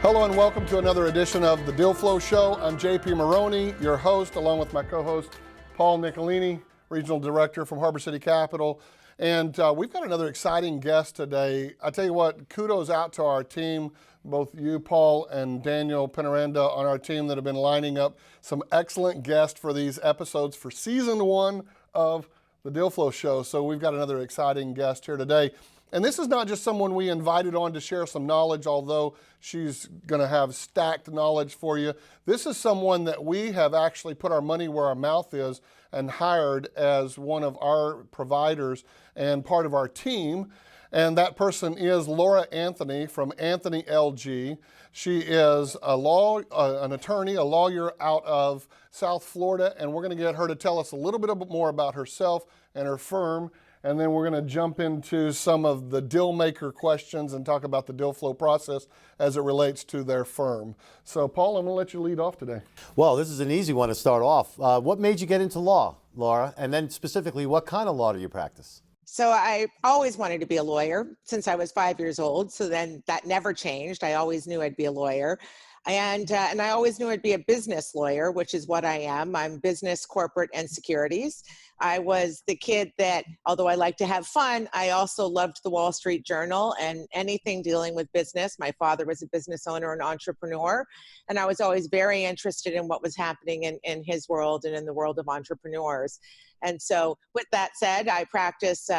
Hello and welcome to another edition of the Deal Flow Show. I'm JP Maroney, your host, along with my co-host Paul Nicolini, Regional Director from Harbor City Capital. And we've got another exciting guest today. I tell you what, kudos out to our team, both you, Paul, and Daniel Penaranda on our team that have been lining up some excellent guests for these episodes for season 1 of the Deal Flow Show. So we've got another exciting guest here today. And this is not just someone we invited on to share some knowledge, although she's going to have stacked knowledge for you. This is someone that we have actually put our money where our mouth is and hired as one of our providers and part of our team. And that person is Laura Anthony from Anthony LG. She is an attorney, a lawyer out of South Florida, and we're going to get her to tell us a little bit more about herself and her firm. And then we're going to jump into some of the deal maker questions and talk about the deal flow process as it relates to their firm. So, Paul, I'm going to let you lead off today. Well, this is an easy one to start off. What made you get into law, Laura? And then specifically, what kind of law do you practice? So I always wanted to be a lawyer since I was 5 years old. So then that never changed. I always knew I'd be a lawyer. And I always knew I'd be a business lawyer, which is what I am. I'm business, corporate, and securities. I was the kid that, although I like to have fun, I also loved the Wall Street Journal and anything dealing with business. My father was a business owner and entrepreneur, and I was always very interested in what was happening in his world and in the world of entrepreneurs. And so with that said, I practice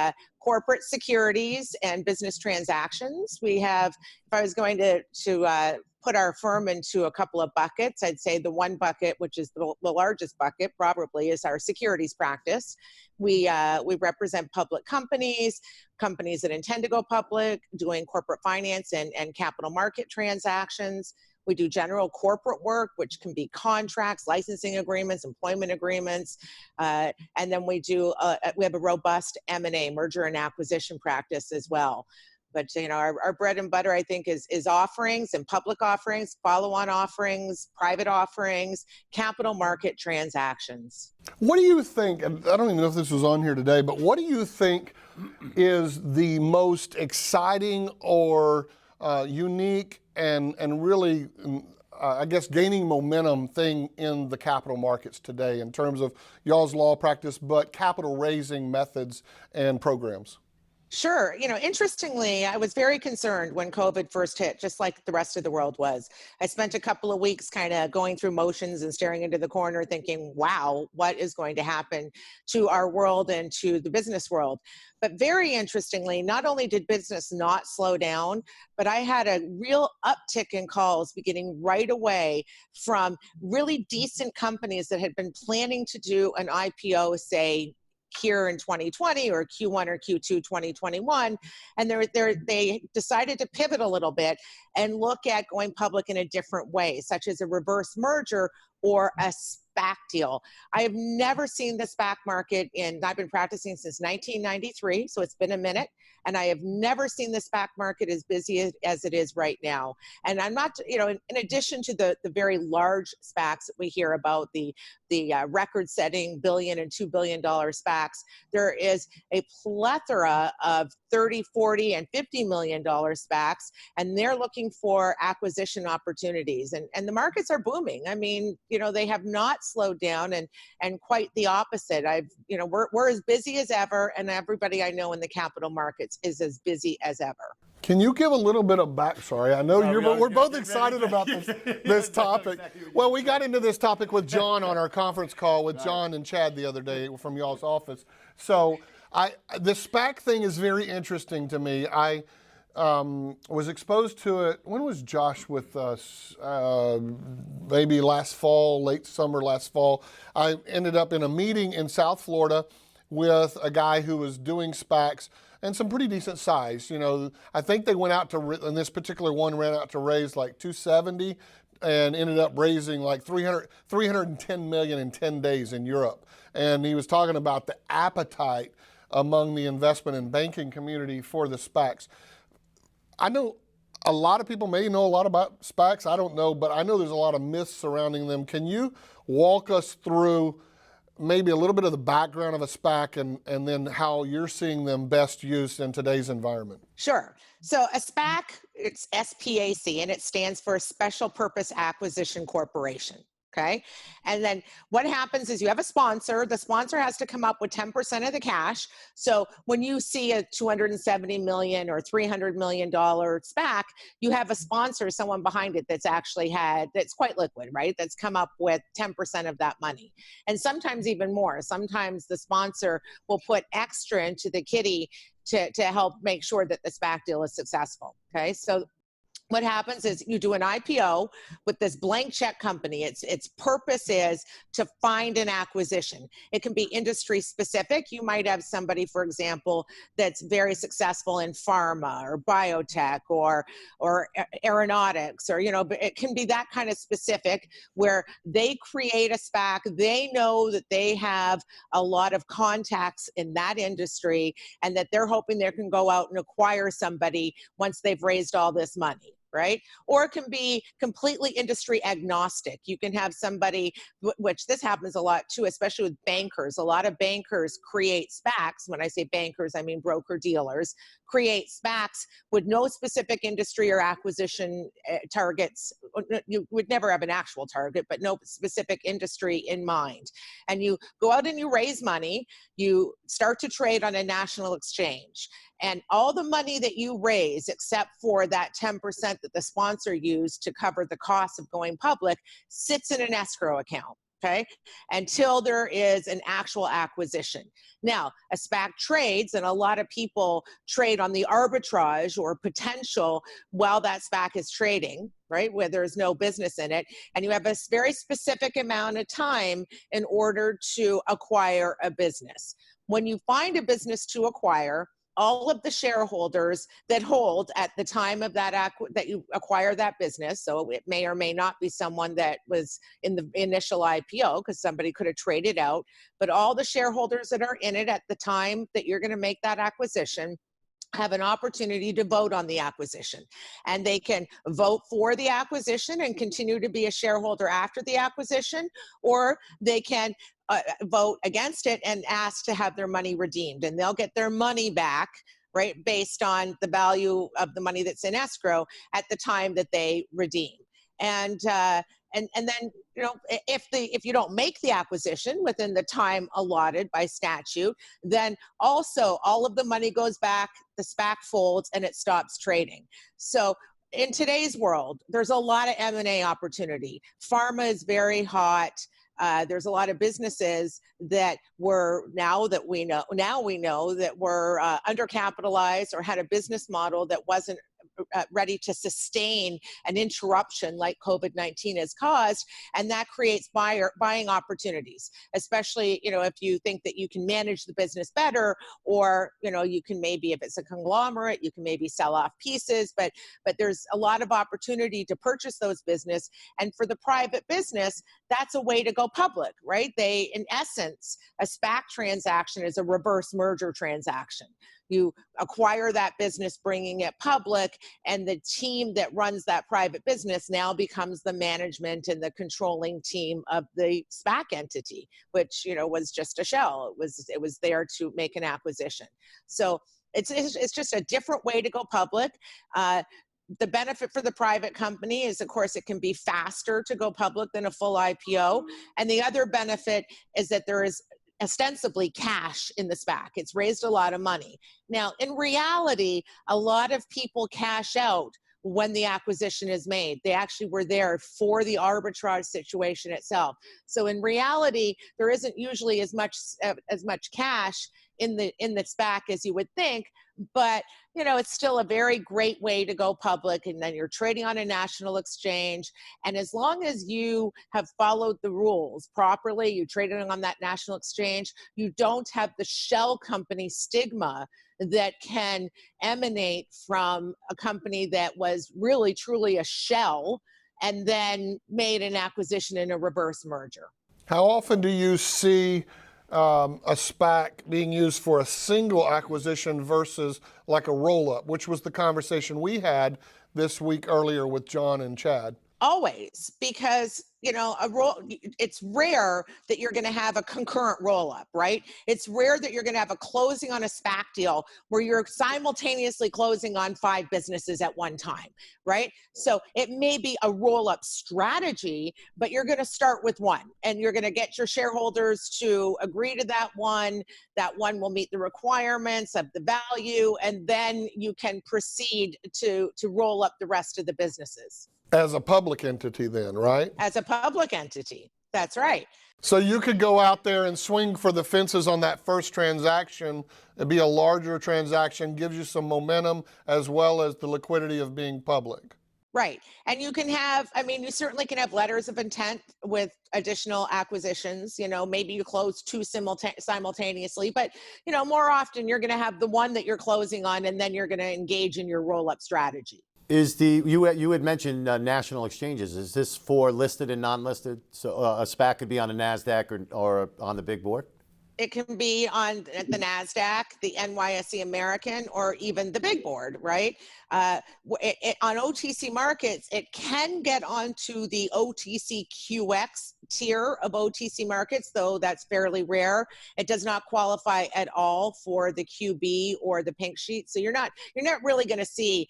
corporate securities and business transactions. We have, if I was going to put our firm into a couple of buckets, I'd say the one bucket, which is the largest bucket probably, is our securities practice. We represent public companies that intend to go public, doing corporate finance and capital market transactions. We do general corporate work, which can be contracts, licensing agreements, employment agreements, and then we have a robust M&A, merger and acquisition practice as well. But our bread and butter, I think, is offerings and public offerings, follow-on offerings, private offerings, capital market transactions. What do you think, and I don't even know if this was on here today, but what do you think is the most exciting or unique and really, I guess, gaining momentum thing in the capital markets today in terms of y'all's law practice, but capital raising methods and programs? Sure. Interestingly, I was very concerned when COVID first hit, just like the rest of the world was. I spent a couple of weeks kind of going through motions and staring into the corner thinking, wow, what is going to happen to our world and to the business world? But very interestingly, not only did business not slow down, but I had a real uptick in calls beginning right away from really decent companies that had been planning to do an IPO, say, here in 2020 or Q1 or Q2 2021, and they decided to pivot a little bit and look at going public in a different way, such as a reverse merger or a Spac deal. I have never seen the Spac market I've been practicing since 1993, so it's been a minute, and I have never seen the Spac market as busy as it is right now. And I'm not, in addition to the very large SPACs that we hear about, the record-setting billion and $2 billion SPACs, there is a plethora of 30, 40, and $50 million SPACs, and they're looking for acquisition opportunities. And the markets are booming. I mean, they have not slowed down, and quite the opposite. We're as busy as ever, and everybody I know in the capital markets is as busy as ever. Can you give a little bit of backstory? I know we're both excited about this topic. Well, we got into this topic with John on our conference call with John and Chad the other day from y'all's office. So the SPAC thing is very interesting to me. I was exposed to it. When was Josh with us? Maybe last fall, late summer last fall. I ended up in a meeting in South Florida with a guy who was doing SPACs and some pretty decent size. I think they went out and this particular one ran out to raise like 270 and ended up raising like 310 million in 10 days in Europe. And he was talking about the appetite among the investment and banking community for the SPACs. I know a lot of people may know a lot about SPACs. I don't know, but I know there's a lot of myths surrounding them. Can you walk us through maybe a little bit of the background of a SPAC and then how you're seeing them best used in today's environment. Sure. So a SPAC, it's SPAC, and it stands for Special Purpose Acquisition Corporation. Okay. And then what happens is you have a sponsor. The sponsor has to come up with 10% of the cash. So when you see a $270 million or $300 million SPAC, you have a sponsor, someone behind it that's quite liquid, right? That's come up with 10% of that money. And sometimes even more. Sometimes the sponsor will put extra into the kitty to help make sure that the SPAC deal is successful. Okay. So what happens is you do an IPO with this blank check company. Its purpose is to find an acquisition. It can be industry specific. You might have somebody, for example, that's very successful in pharma or biotech or aeronautics, or, but it can be that kind of specific where they create a SPAC. They know that they have a lot of contacts in that industry and that they're hoping they can go out and acquire somebody once they've raised all this money. Right? Or it can be completely industry agnostic. You can have somebody, which this happens a lot too, especially with bankers. A lot of bankers create SPACs. When I say bankers, I mean broker dealers, create SPACs with no specific industry or acquisition targets. You would never have an actual target, but no specific industry in mind. And you go out and you raise money, you start to trade on a national exchange. And all the money that you raise, except for that 10% that the sponsor used to cover the cost of going public, sits in an escrow account, okay, until there is an actual acquisition. Now, a SPAC trades, and a lot of people trade on the arbitrage or potential while that SPAC is trading, right, where there's no business in it, and you have a very specific amount of time in order to acquire a business. When you find a business to acquire, all of the shareholders that hold at the time of that you acquire that business, so it may or may not be someone that was in the initial IPO because somebody could have traded out, but all the shareholders that are in it at the time that you're going to make that acquisition have an opportunity to vote on the acquisition. And they can vote for the acquisition and continue to be a shareholder after the acquisition, or they can vote against it and ask to have their money redeemed. And they'll get their money back, right, based on the value of the money that's in escrow at the time that they redeem. And then, if you don't make the acquisition within the time allotted by statute, then also all of the money goes back, the SPAC folds, and it stops trading. So in today's world, there's a lot of M&A opportunity. Pharma is very hot. There's a lot of businesses that now we know that were undercapitalized or had a business model that wasn't ready to sustain an interruption like COVID-19 has caused, and that creates buying opportunities, especially, if you think that you can manage the business better, or, you can maybe, if it's a conglomerate, you can maybe sell off pieces, but there's a lot of opportunity to purchase those business. And for the private business, that's a way to go public, right? In essence, a SPAC transaction is a reverse merger transaction. You acquire that business, bringing it public, and the team that runs that private business now becomes the management and the controlling team of the SPAC entity, which, was just a shell. It was there to make an acquisition. So it's just a different way to go public. The benefit for the private company is, of course, it can be faster to go public than a full IPO. And the other benefit is that there is ostensibly cash in the SPAC. It's raised a lot of money. Now, in reality, a lot of people cash out when the acquisition is made. They actually were there for the arbitrage situation itself. So in reality, there isn't usually as much cash in the SPAC as you would think, but it's still a very great way to go public, and then you're trading on a national exchange. And as long as you have followed the rules properly, you traded on that national exchange, you don't have the shell company stigma that can emanate from a company that was really truly a shell and then made an acquisition in a reverse merger. How often do you see a SPAC being used for a single acquisition versus like a roll-up, which was the conversation we had this week earlier with John and Chad? Always, because it's rare that you're going to have a concurrent roll up, right? It's rare that you're going to have a closing on a SPAC deal where you're simultaneously closing on 5 businesses at one time, right? So it may be a roll up strategy, but you're going to start with one, and you're going to get your shareholders to agree to that one. That one will meet the requirements of the value, and then you can proceed to roll up the rest of the businesses. As a public entity then, right? As a public entity. That's right. So you could go out there and swing for the fences on that first transaction. It'd be a larger transaction, gives you some momentum as well as the liquidity of being public. Right. And you can have, you certainly can have letters of intent with additional acquisitions. Maybe you close 2 simultaneously, but, more often you're going to have the one that you're closing on, and then you're going to engage in your roll-up strategy. You had mentioned national exchanges. Is this for listed and non-listed? So a SPAC could be on a Nasdaq or on the big board? It can be on the Nasdaq, the NYSE American, or even the big board, right? On OTC markets, it can get onto the OTCQX tier of OTC markets, though that's fairly rare. It does not qualify at all for the QB or the pink sheet. So you're not really going to see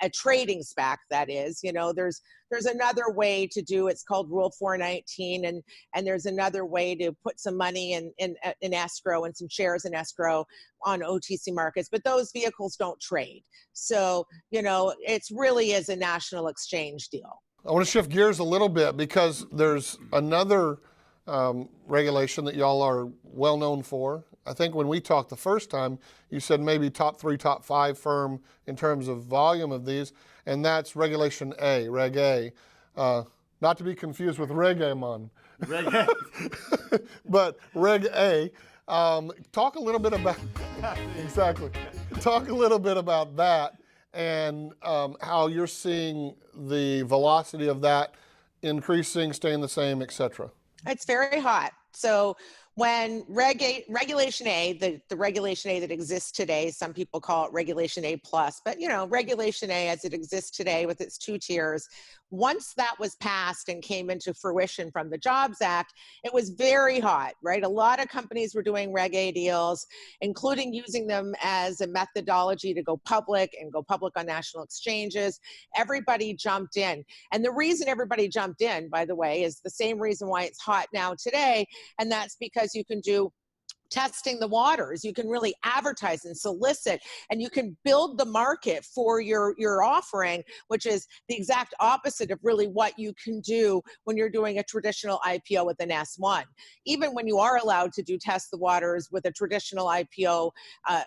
a trading SPAC. That is, there's another way to do. It's called Rule 419, and there's another way to put some money in escrow and some shares in escrow on OTC markets, but those vehicles don't trade. So, it really is a national exchange deal. I want to shift gears a little bit because there's another regulation that y'all are well known for. I think when we talked the first time, you said maybe top 3, top 5 firm in terms of volume of these, and that's Regulation A, Reg A. Not to be confused with Reg-A-Mon. Reg A. But Reg A. Talk a little bit about, exactly. Talk a little bit about that and how you're seeing the velocity of that increasing, staying the same, et cetera. It's very hot. So when Regulation A, the Regulation A that exists today, some people call it Regulation A plus, but Regulation A as it exists today with its 2 tiers, once that was passed and came into fruition from the Jobs Act, it was very hot, right? A lot of companies were doing Reg A deals, including using them as a methodology to go public and go public on national exchanges. Everybody jumped in. And the reason everybody jumped in, by the way, is the same reason why it's hot now today, and that's because you can do testing the waters. You can really advertise and solicit, and you can build the market for your offering, which is the exact opposite of really what you can do when you're doing a traditional IPO with an S1. Even when you are allowed to do test the waters with a traditional IPO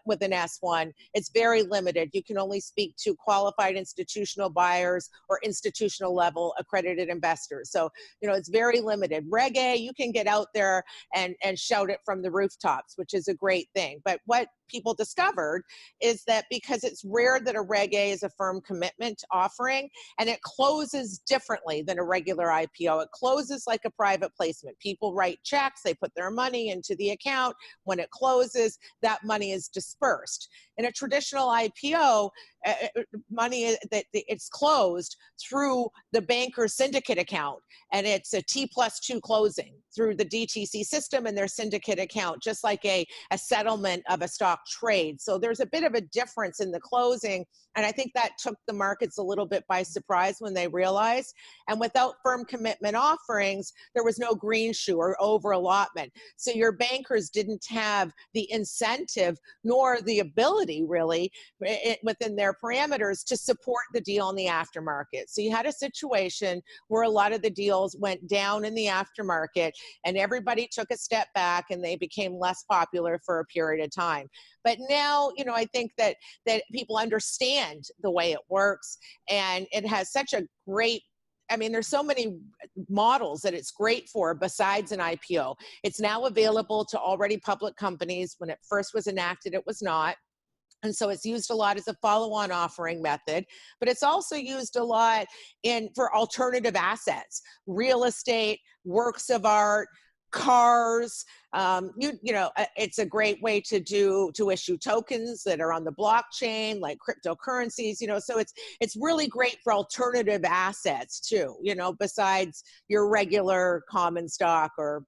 with an S1, it's very limited. You can only speak to qualified institutional buyers or institutional level accredited investors. So, it's very limited. Reg A, you can get out there and shout it from the rooftops, which is a great thing. But what people discovered is that because it's rare that a Reg A is a firm commitment offering, and it closes differently than a regular IPO. It closes like a private placement. People write checks, they put their money into the account. When it closes, that money is dispersed. In a traditional IPO, money that it's closed through the banker's syndicate account, and it's a T+2 closing through the DTC system and their syndicate account, just like a settlement of a stock trade. So there's a bit of a difference in the closing, and I think that took the markets a little bit by surprise when they realized. And without firm commitment offerings, there was no green shoe or over allotment. So your bankers didn't have the incentive nor the ability really within their parameters to support the deal in the aftermarket. So you had a situation where a lot of the deals went down in the aftermarket, and everybody took a step back and they became less popular for a period of time. But now, I think that people understand the way it works, and it has such a great, there's so many models that it's great for besides an IPO. It's now available to already public companies. When it first was enacted, it was not. And so it's used a lot as a follow-on offering method, but it's also used a lot for alternative assets, real estate, works of art, cars. It's a great way to issue tokens that are on the blockchain, like cryptocurrencies. So it's really great for alternative assets too. Besides your regular common stock or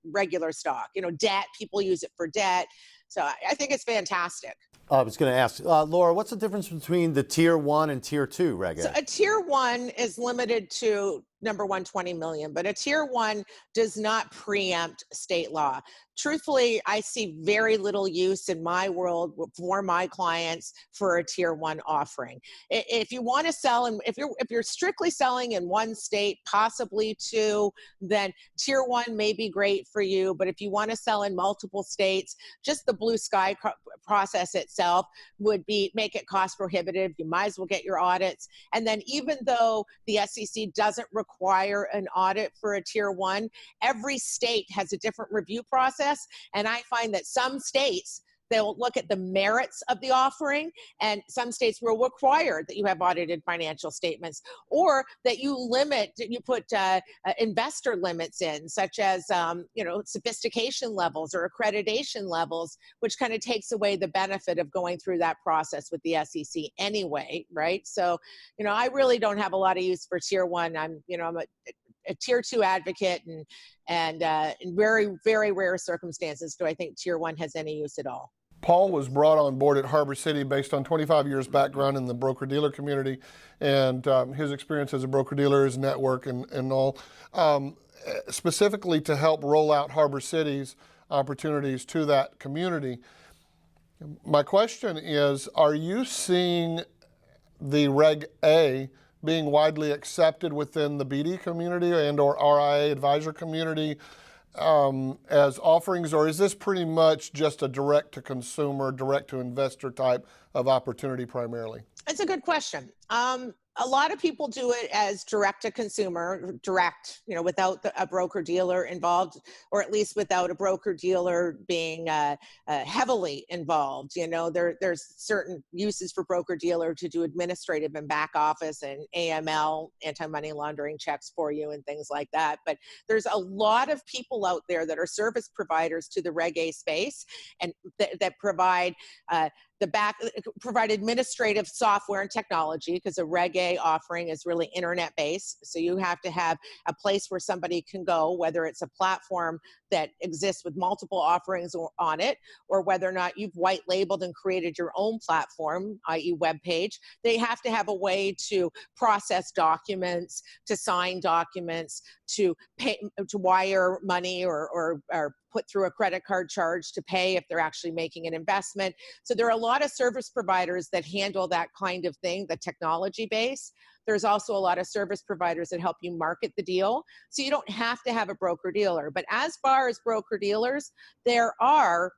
regular stock. Debt. People use it for debt. So I think it's fantastic. I was going to ask, Laura, what's the difference between the tier 1 and tier 2 Reg A? So a tier 1 is limited to number one, 20 million, but a tier 1 does not preempt state law. Truthfully, I see very little use in my world for my clients for a tier 1 offering. If you want to sell, and if you're strictly selling in one state, possibly two, then tier 1 may be great for you. But if you want to sell in multiple states, just the blue sky process itself would make it cost prohibitive. You might as well get your audits. And then even though the SEC doesn't require an audit for a tier 1, every state has a different review process. And I find that some states, they'll look at the merits of the offering, and some states will require that you have audited financial statements, or that you put investor limits in, such as sophistication levels or accreditation levels, which kind of takes away the benefit of going through that process with the SEC anyway, right? So, I really don't have a lot of use for tier 1. I'm a tier 2 advocate, and in very, very rare circumstances do I think tier 1 has any use at all. Paul was brought on board at Harbor City based on 25 years background in the broker-dealer community, and his experience as a broker-dealer, his network, and all, specifically to help roll out Harbor City's opportunities to that community. My question is, are you seeing the Reg A being widely accepted within the BD community and or RIA advisor community as offerings, or is this pretty much just a direct-to-consumer, direct-to-investor type of opportunity primarily? It's a good question. A lot of people do it as direct-to-consumer, without a broker-dealer involved, or at least without a broker-dealer being heavily involved. There's certain uses for broker-dealer to do administrative and back office and AML, anti-money laundering checks for you and things like that. But there's a lot of people out there that are service providers to the Reg A space, and that provide provide administrative software and technology, because a Reg A offering is really internet based. So you have to have a place where somebody can go, whether it's a platform that exists with multiple offerings on it, or whether or not you've white labeled and created your own platform, i.e. web page. They have to have a way to process documents, to sign documents, to pay, to wire money, or put through a credit card charge to pay if they're actually making an investment. So there are a lot of service providers that handle that kind of thing, the technology base. There's also a lot of service providers that help you market the deal. So you don't have to have a broker-dealer. But as far as broker-dealers, there are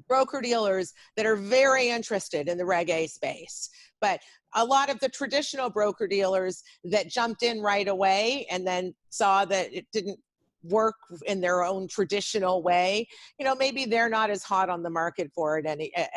broker-dealers that are very interested in the Reg A space. But a lot of the traditional broker-dealers that jumped in right away and then saw that it didn't work in their own traditional way, maybe they're not as hot on the market for it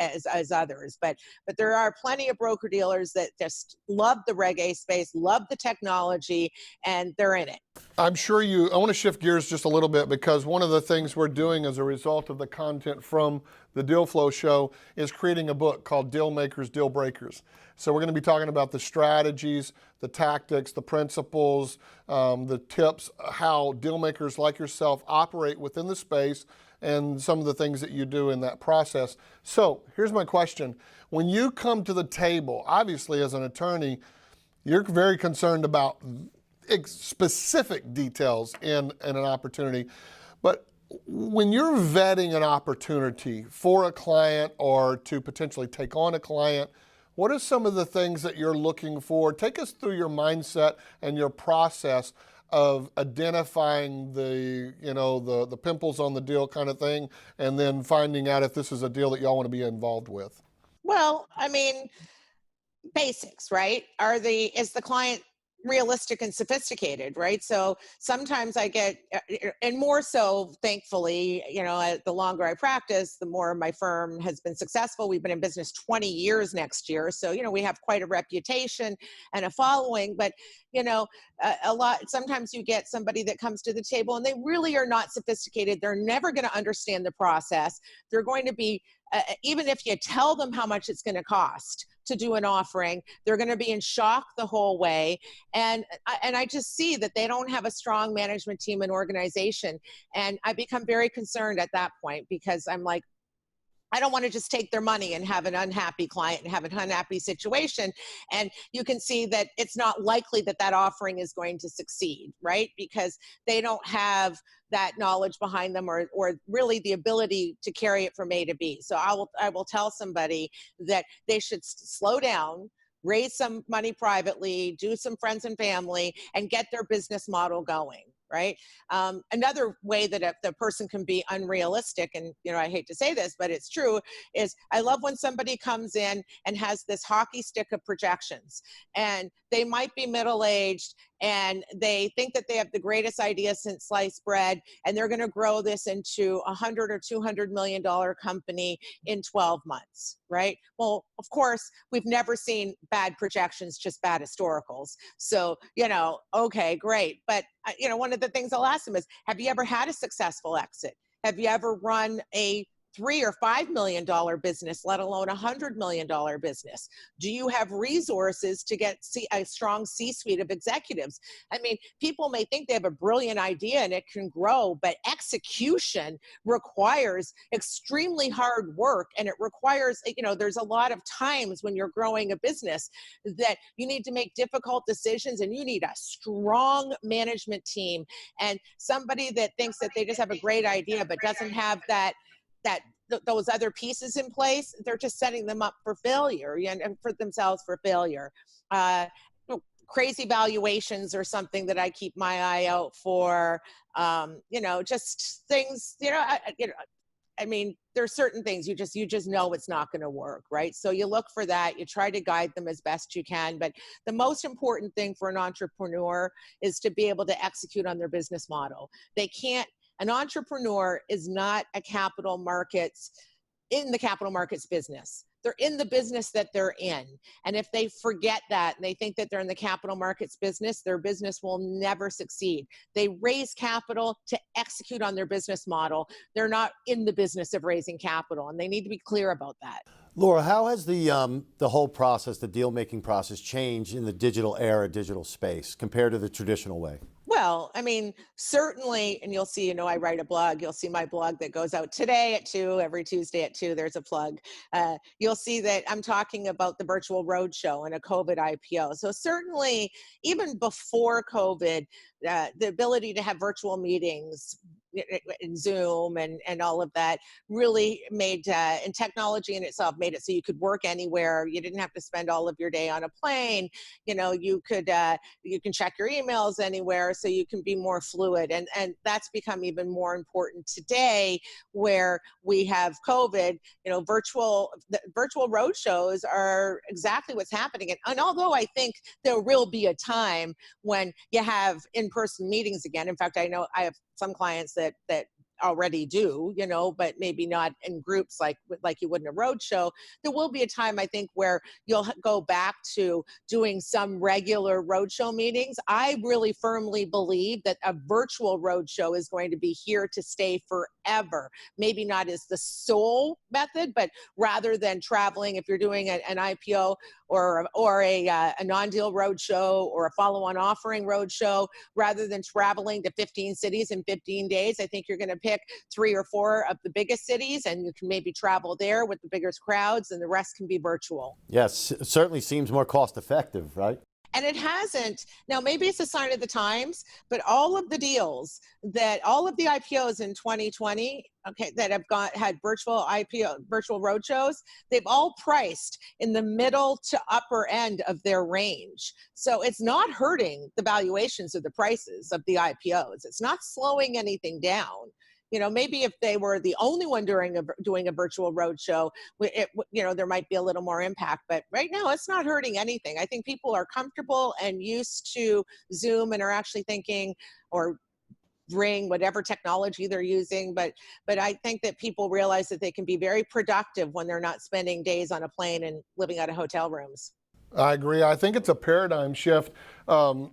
as others. But there are plenty of broker dealers that just love the Reg A space, love the technology, and they're in it. I'm sure I want to shift gears just a little bit, because one of the things we're doing as a result of the content from the Deal Flow show is creating a book called Deal Makers, Deal Breakers. So we're going to be talking about the strategies, the tactics, the principles, the tips, how deal makers like yourself operate within the space, and some of the things that you do in that process. So here's my question. When you come to the table, obviously as an attorney, you're very concerned about specific details in an opportunity. But when you're vetting an opportunity for a client or to potentially take on a client, what are some of the things that you're looking for? Take us through your mindset and your process of identifying the pimples on the deal kind of thing, and then finding out if this is a deal that y'all want to be involved with. Well, I mean, basics, right? Is the client realistic and sophisticated, right? So sometimes I get, and more so, thankfully, the longer I practice, the more my firm has been successful. We've been in business 20 years next year. So, we have quite a reputation and a following, but, sometimes you get somebody that comes to the table and they really are not sophisticated. They're never going to understand the process. They're going to be, even if you tell them how much it's going to cost to do an offering, they're going to be in shock the whole way. And I just see that they don't have a strong management team and organization. And I become very concerned at that point, because I'm like, I don't want to just take their money and have an unhappy client and have an unhappy situation. And you can see that it's not likely that that offering is going to succeed, right? Because they don't have that knowledge behind them, or really the ability to carry it from A to B. So I will tell somebody that they should slow down, raise some money privately, do some friends and family, and get their business model going. Right. Another way that the person can be unrealistic, and I hate to say this, but it's true, is I love when somebody comes in and has this hockey stick of projections, and they might be middle-aged and they think that they have the greatest idea since sliced bread, and they're going to grow this into $100 or $200 million company in 12 months. Right. Well, of course, we've never seen bad projections, just bad historicals. So, okay, great. But, one of the things I'll ask them is, have you ever had a successful exit? Have you ever run a $3 or $5 million business, let alone $100 million business? Do you have resources to get a strong C-suite of executives? I mean, people may think they have a brilliant idea and it can grow, but execution requires extremely hard work, and it requires, there's a lot of times when you're growing a business that you need to make difficult decisions, and you need a strong management team, and somebody that thinks that they just have a great idea but doesn't have those other pieces in place. They're just setting them up for failure, and for themselves for failure. Crazy valuations are something that I keep my eye out for. Just things. I mean, there's certain things you just know it's not going to work, right? So you look for that. You try to guide them as best you can. But the most important thing for an entrepreneur is to be able to execute on their business model. An entrepreneur is not in the capital markets business. They're in the business that they're in. And if they forget that and they think that they're in the capital markets business, their business will never succeed. They raise capital to execute on their business model. They're not in the business of raising capital, and they need to be clear about that. Laura, how has the whole process, the deal-making process, changed in the digital era, digital space, compared to the traditional way? Well, I mean, certainly, and you'll see, I write a blog. You'll see my blog that goes out today at 2, every Tuesday at 2, there's a plug. You'll see that I'm talking about the virtual roadshow and a COVID IPO. So certainly, even before COVID, the ability to have virtual meetings in Zoom and all of that really made, and technology in itself made it so you could work anywhere. You didn't have to spend all of your day on a plane. You can check your emails anywhere, so you can be more fluid. And that's become even more important today, where we have COVID. Virtual roadshows are exactly what's happening. And although I think there will be a time when you have in-person meetings again. In fact, I know I have some clients that already do, but maybe not in groups like you would in a roadshow. There will be a time, I think, where you'll go back to doing some regular roadshow meetings. I really firmly believe that a virtual roadshow is going to be here to stay forever. Maybe not as the sole method, but rather than traveling, if you're doing an IPO or a non-deal roadshow or a follow-on offering roadshow, rather than traveling to 15 cities in 15 days, I think you're going to pick 3 or 4 of the biggest cities, and you can maybe travel there with the biggest crowds, and the rest can be virtual. Yes, it certainly seems more cost effective, right? And it hasn't. Now, maybe it's a sign of the times, but all of the IPOs in 2020, that have had virtual roadshows, they've all priced in the middle to upper end of their range. So it's not hurting the valuations of the prices of the IPOs. It's not slowing anything down. maybe if they were the only one doing a virtual roadshow, there might be a little more impact. But right now, it's not hurting anything. I think people are comfortable and used to Zoom and are actually thinking, or bring whatever technology they're using, but I think that people realize that they can be very productive when they're not spending days on a plane and living out of hotel rooms. I agree. I think it's a paradigm shift.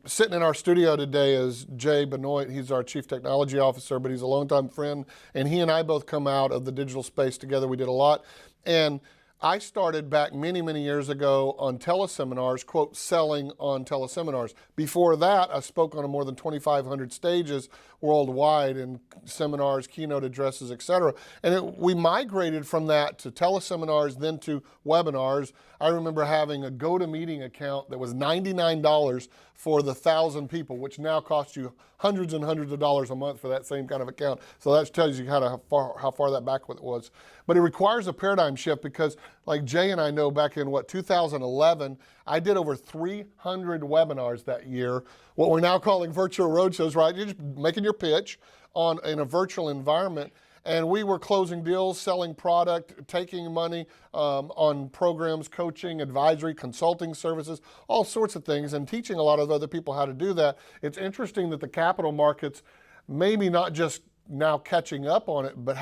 Sitting in our studio today is Jay Benoit. He's our Chief Technology Officer, but he's a longtime friend, and he and I both come out of the digital space together. We did a lot, and I started back many, many years ago on teleseminars, quote, selling on teleseminars. Before that, I spoke on more than 2,500 stages worldwide in seminars, keynote addresses, et cetera. And we migrated from that to teleseminars, then to webinars. I remember having a GoToMeeting account that was $99 for the 1,000 people, which now costs you hundreds and hundreds of dollars a month for that same kind of account. So that tells you kind of how far that back was. But it requires a paradigm shift because, like Jay and I know, back in 2011, I did over 300 webinars that year, what we're now calling virtual roadshows, right? You're just making your pitch in a virtual environment. And we were closing deals, selling product, taking money on programs, coaching, advisory, consulting services, all sorts of things, and teaching a lot of other people how to do that. It's interesting that the capital markets maybe not just now catching up on it, but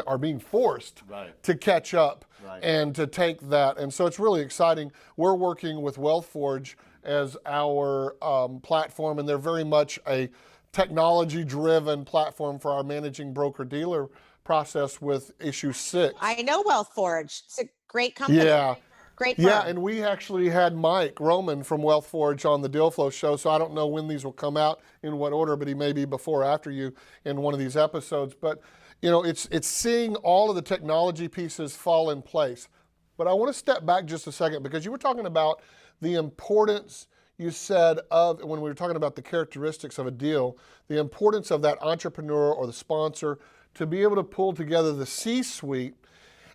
are being forced to catch up and to take that. And so it's really exciting. We're working with WealthForge as our platform, and they're very much a technology-driven platform for our managing broker-dealer process with issue 6. I know WealthForge. It's a great company. Yeah. Great firm. Yeah, and we actually had Mike Roman from WealthForge on the Deal Flow show, so I don't know when these will come out, in what order, but he may be before or after you in one of these episodes. But it's seeing all of the technology pieces fall in place. But I want to step back just a second, because you were talking about the importance, you said, of, when we were talking about the characteristics of a deal, the importance of that entrepreneur or the sponsor to be able to pull together the C-suite.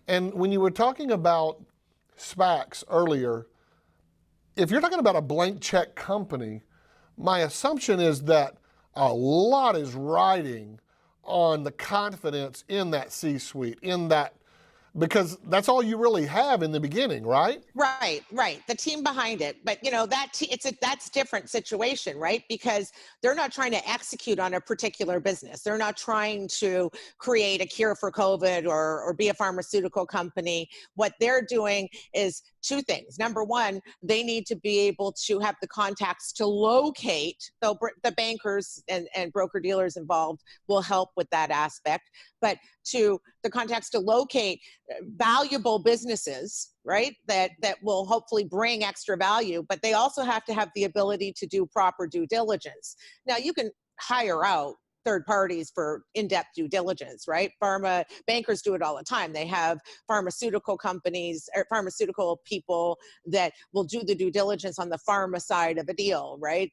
And when you were talking about Spacs earlier, if you're talking about a blank check company, my assumption is that a lot is riding on the confidence in that C-suite, because that's all you really have in the beginning, right? Right. The team behind it. But that's different situation, right? Because they're not trying to execute on a particular business. They're not trying to create a cure for COVID or be a pharmaceutical company. What they're doing is two things. Number one, they need to be able to have the contacts to locate, though the bankers and broker dealers involved will help with that aspect, but to the contacts to locate valuable businesses, right, that will hopefully bring extra value, but they also have to have the ability to do proper due diligence. Now, you can hire out third parties for in-depth due diligence, right? Pharma bankers do it all the time. They have pharmaceutical companies or pharmaceutical people that will do the due diligence on the pharma side of a deal, right?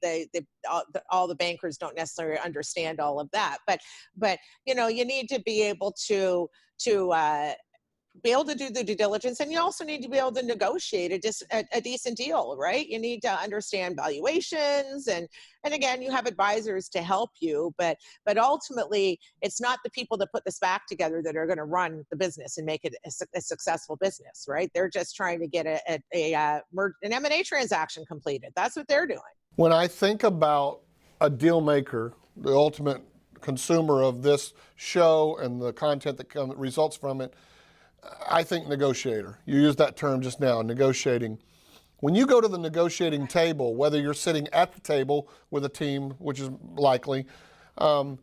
All the bankers don't necessarily understand all of that, but you need to be able to be able to do the due diligence, and you also need to be able to negotiate a decent deal, right? You need to understand valuations, and again, you have advisors to help you, but ultimately, it's not the people that put the Spac together that are going to run the business and make it a successful business, right? They're just trying to get an M&A transaction completed. That's what they're doing. When I think about a deal maker, the ultimate consumer of this show and the content that results from it, I think negotiator. You used that term just now, negotiating. When you go to the negotiating table, whether you're sitting at the table with a team, which is likely, what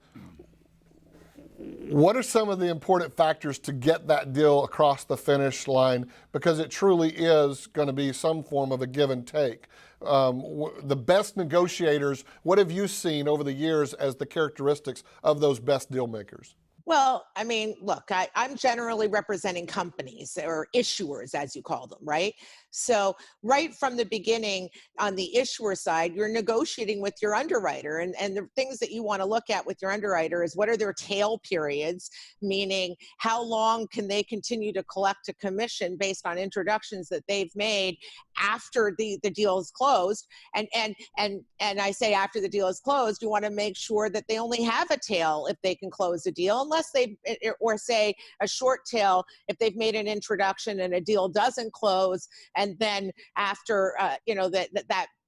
are some of the important factors to get that deal across the finish line? Because it truly is going to be some form of a give and take. The best negotiators, what have you seen over the years as the characteristics of those best deal makers? Well, I mean, look, I'm generally representing companies or issuers, as you call them, right? So right from the beginning on the issuer side, you're negotiating with your underwriter. And the things that you want to look at with your underwriter is what are their tail periods, meaning how long can they continue to collect a commission based on introductions that they've made after the deal is closed. And I say after the deal is closed, you want to make sure that they only have a tail if they can close a deal, unless they, or say a short tail if they've made an introduction and a deal doesn't close, and then after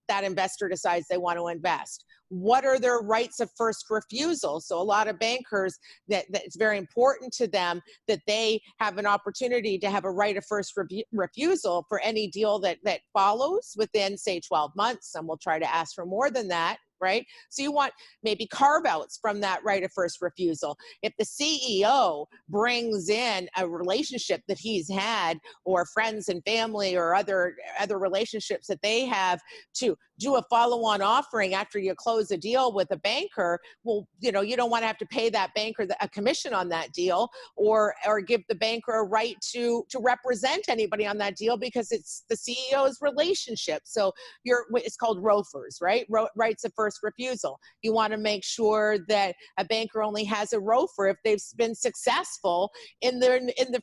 that investor decides they want to invest. What are their rights of first refusal? So a lot of bankers, that it's very important to them that they have an opportunity to have a right of first refusal for any deal that follows within, say, 12 months. Some will try to ask for more than that, right? So you want maybe carve outs from that right of first refusal. If the CEO brings in a relationship that he's had, or friends and family, or other relationships that they have, to do a follow-on offering after you close a deal with a banker, well, you don't want to have to pay that banker a commission on that deal, or give the banker a right to represent anybody on that deal, because it's the CEO's relationship. So it's called ROFRs, right? Rights of first refusal. You want to make sure that a banker only has a ROFR if they've been successful in the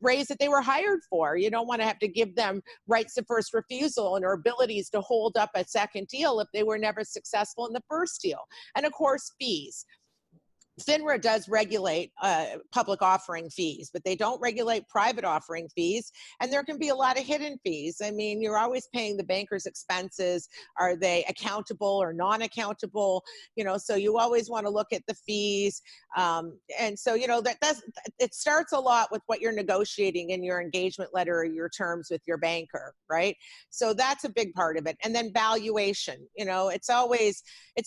raise that they were hired for. You don't want to have to give them rights of first refusal and or abilities to hold up a second deal if they were never successful in the first deal. And of course, fees. FINRA does regulate public offering fees, but they don't regulate private offering fees. And there can be a lot of hidden fees. I mean, you're always paying the banker's expenses. Are they accountable or non-accountable? So you always want to look at the fees. And so, it starts a lot with what you're negotiating in your engagement letter or your terms with your banker, right? So that's a big part of it. And then valuation, it's a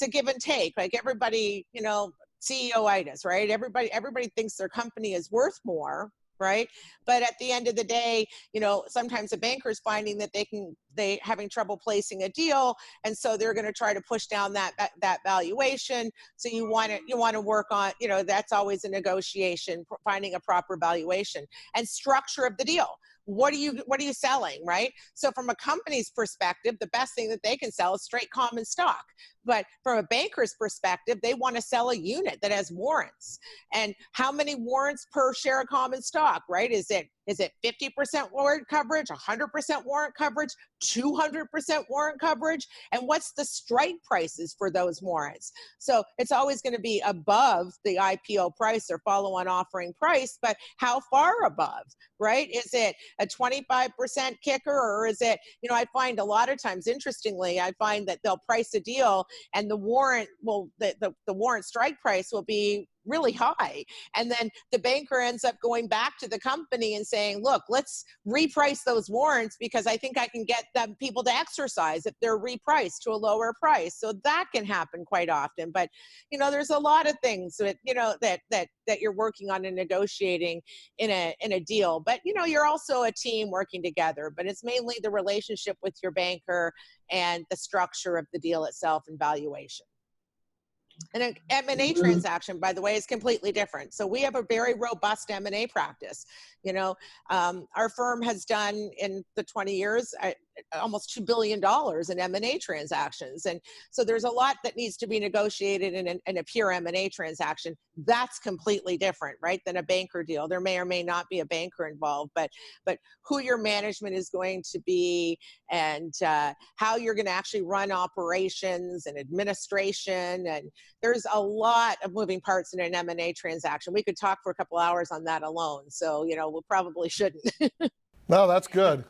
give and take. Like everybody, CEO-itis, right? Everybody thinks their company is worth more, right? But at the end of the day, sometimes a banker is finding that they having trouble placing a deal, and so they're going to try to push down that valuation. So you want to work on, that's always a negotiation, finding a proper valuation and structure of the deal. What are you selling, right? So from a company's perspective, the best thing that they can sell is straight common stock. But from a banker's perspective, they want to sell a unit that has warrants. And how many warrants per share of common stock, right? Is it 50% warrant coverage, 100% warrant coverage, 200% warrant coverage? And what's the strike prices for those warrants? So it's always going to be above the IPO price or follow-on offering price, but how far above, right? Is it a 25% kicker, or is it, I find a lot of times, interestingly, I find that they'll price a deal and the warrant the warrant strike price will be really high. And then the banker ends up going back to the company and saying, look, let's reprice those warrants because I think I can get them people to exercise if they're repriced to a lower price. So that can happen quite often. But, there's a lot of things that, that you're working on and negotiating in a deal. But, you're also a team working together, but it's mainly the relationship with your banker and the structure of the deal itself and valuation. And an M&A transaction, by the way, is completely different. So we have a very robust M&A practice. Our firm has done in the 20 years almost $2 billion in M&A transactions. And so there's a lot that needs to be negotiated in a pure M&A transaction. That's completely different, right, than a banker deal. There may or may not be a banker involved, but who your management is going to be and how you're going to actually run operations and administration. And there's a lot of moving parts in an M&A transaction. We could talk for a couple hours on that alone. So, we probably shouldn't. No, that's good.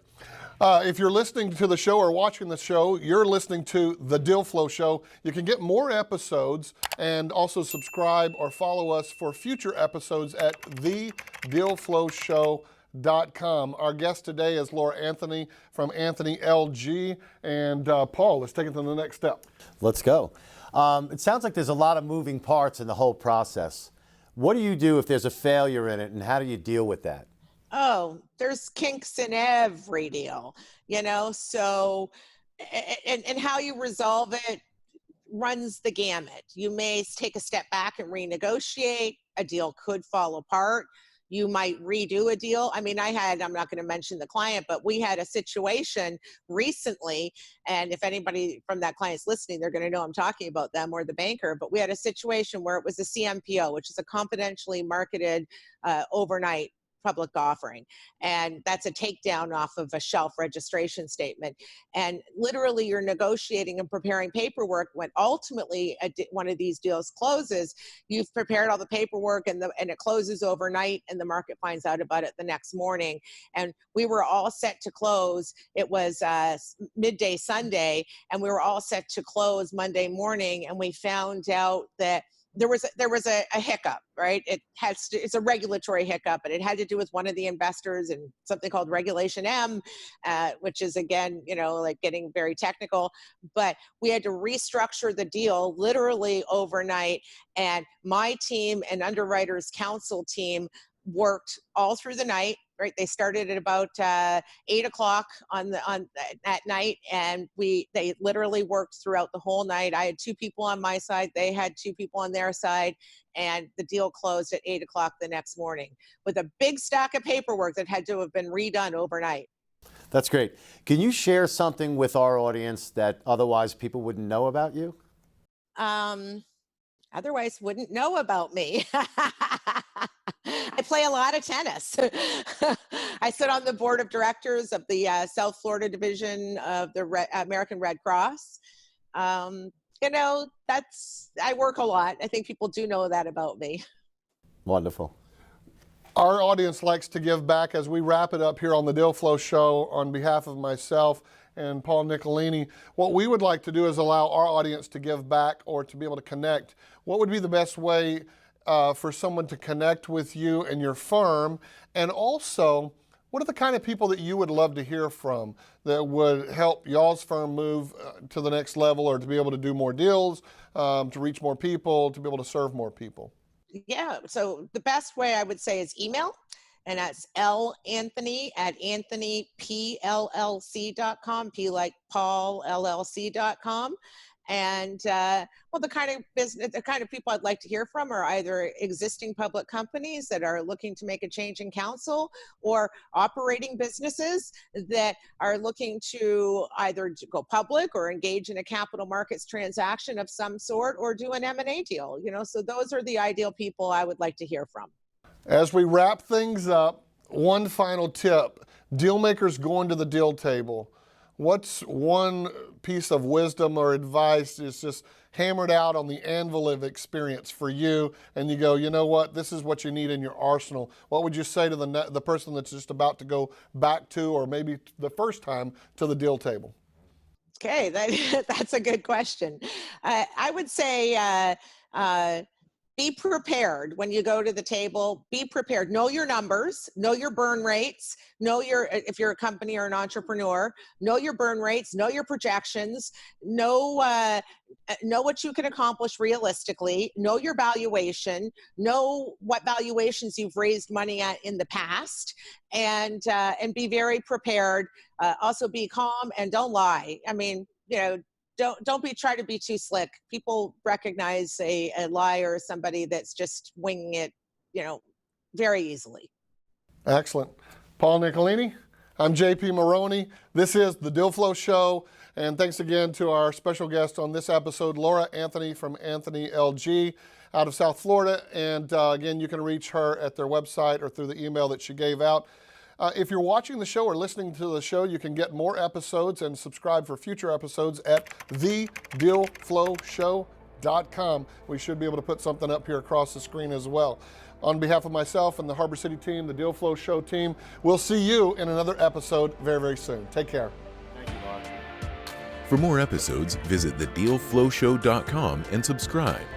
If you're listening to the show or watching the show, you're listening to The Deal Flow Show. You can get more episodes and also subscribe or follow us for future episodes at thedealflowshow.com. Our guest today is Laura Anthony from Anthony LG. And Paul, let's take it to the next step. Let's go. It sounds like there's a lot of moving parts in the whole process. What do you do if there's a failure in it, and how do you deal with that? Oh, there's kinks in every deal, so, and how you resolve it runs the gamut. You may take a step back and renegotiate. A deal could fall apart. You might redo a deal. I mean, I'm not going to mention the client, but we had a situation recently, and if anybody from that client's listening, they're going to know I'm talking about them or the banker, but we had a situation where it was a CMPO, which is a confidentially marketed overnight public offering. And that's a takedown off of a shelf registration statement. And literally you're negotiating and preparing paperwork when ultimately one of these deals closes. You've prepared all the paperwork and it closes overnight, and the market finds out about it the next morning. And we were all set to close. It was midday Sunday, and we were all set to close Monday morning, and we found out that there was a hiccup, right? It's a regulatory hiccup, and it had to do with one of the investors and something called Regulation M, which is, again, like getting very technical. But we had to restructure the deal literally overnight, and my team and underwriters counsel team worked all through the night. Right, they started at about 8 o'clock at night, and they literally worked throughout the whole night. I had 2 people on my side, they had 2 people on their side, and the deal closed at 8 o'clock the next morning with a big stack of paperwork that had to have been redone overnight. That's great. Can you share something with our audience that otherwise people wouldn't know about you? Otherwise wouldn't know about me. I play a lot of tennis. I sit on the board of directors of the South Florida division of the American Red Cross. I work a lot. I think people do know that about me. Wonderful. Our audience likes to give back. As we wrap it up here on the Deal Flow Show, on behalf of myself and Paul Nicolini, what we would like to do is allow our audience to give back or to be able to connect. What would be the best way for someone to connect with you and your firm? And also, what are the kind of people that you would love to hear from that would help y'all's firm move to the next level, or to be able to do more deals, to reach more people, to be able to serve more people? Yeah, so the best way I would say is email, and that's lanthony@anthonypllc.com, P like Paul, LLC.com. And the kind of people I'd like to hear from are either existing public companies that are looking to make a change in counsel, or operating businesses that are looking to either go public or engage in a capital markets transaction of some sort, or do an M&A deal. So those are the ideal people I would like to hear from. As we wrap things up, one final tip: deal makers going to the deal table. What's one piece of wisdom or advice is just hammered out on the anvil of experience for you, and you go, you know what, this is what you need in your arsenal? What would you say to the person that's just about to go back to, or maybe the first time, to the deal table? Okay, that's a good question. I would say be prepared when you go to the table. Be prepared. Know your numbers. Know your burn rates. If you're a company or an entrepreneur, know your burn rates. Know your projections. Know what you can accomplish realistically. Know your valuation. Know what valuations you've raised money at in the past, and be very prepared. Also, be calm and don't lie. I mean, Don't try to be too slick. People recognize a liar, somebody that's just winging it, very easily. Excellent. Paul Nicolini, I'm JP Maroney. This is the Deal Flow Show, and thanks again to our special guest on this episode, Laura Anthony from Anthony LG out of South Florida. And again, you can reach her at their website or through the email that she gave out. If you're watching the show or listening to the show, you can get more episodes and subscribe for future episodes at thedealflowshow.com. We should be able to put something up here across the screen as well. On behalf of myself and the Harbor City team, the Deal Flow Show team, we'll see you in another episode very, very soon. Take care. Thank you, Bob. For more episodes, visit thedealflowshow.com and subscribe.